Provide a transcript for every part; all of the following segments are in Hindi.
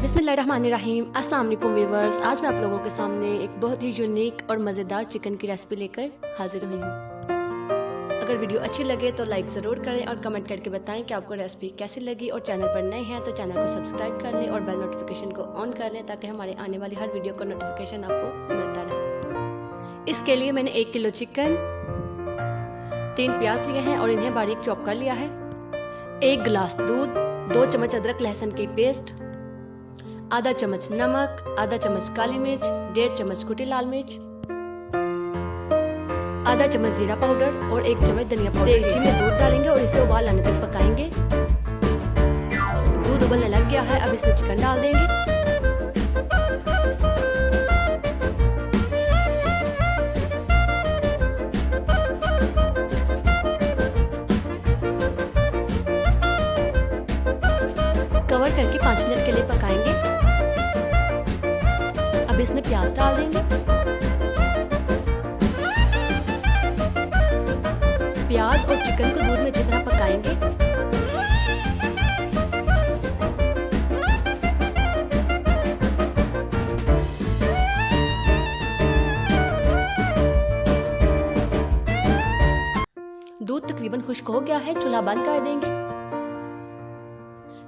बिस्मिल्लाहिर्रहमानिर्रहीम। अस्सलाम वालेकुम व्यूअर्स। आज मैं आप लोगों के सामने एक बहुत ही यूनिक और मज़ेदार चिकन की रेसिपी लेकर हाजिर हुई हूँ। अगर वीडियो अच्छी लगे तो लाइक ज़रूर करें और कमेंट करके बताएं कि आपको रेसिपी कैसी लगी। और चैनल पर नए हैं तो चैनल को सब्सक्राइब कर लें और बेल नोटिफिकेशन को ऑन कर लें ताकि हमारे आने वाली हर वीडियो का नोटिफिकेशन आपको मिलता रहे। इसके लिए मैंने 1 किलो चिकन, 3 प्याज लिए हैं और इन्हें बारीक चॉप कर लिया है। 1 गिलास दूध, 2 चम्मच अदरक लहसुन की पेस्ट, आधा चम्मच नमक, आधा चम्मच काली मिर्च, 1.5 चम्मच कुटी लाल मिर्च, आधा चम्मच जीरा पाउडर और 1 चम्मच धनिया पाउडर। देगची में दूध डालेंगे और इसे उबाल आने तक पकाएंगे। दूध उबलने लग गया है, अब इसमें चिकन डाल देंगे। कवर करके 5 मिनट के लिए पकाएंगे। अब इसमें प्याज डाल देंगे। प्याज और चिकन को दूध में अच्छी तरह पकाएंगे। दूध तकरीबन खुश्क हो गया है, चूल्हा बंद कर देंगे।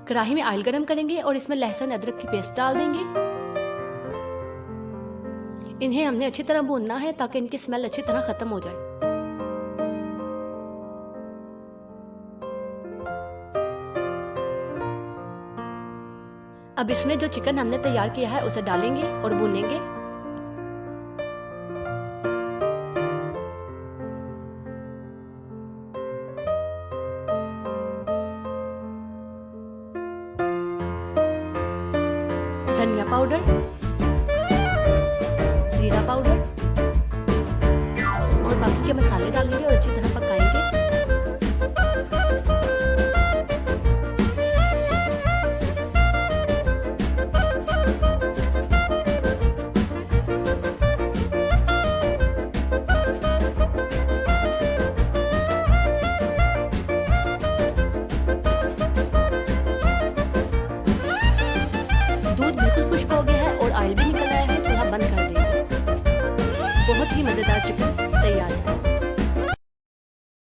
कढ़ाई में ऑयल गरम करेंगे और इसमें लहसुन अदरक की पेस्ट डाल देंगे। इन्हें हमने अच्छी तरह भूनना है ताकि इनकी स्मेल अच्छी तरह खत्म हो जाए। अब इसमें जो चिकन हमने तैयार किया है उसे डालेंगे और भूनेंगे। धनिया पाउडर,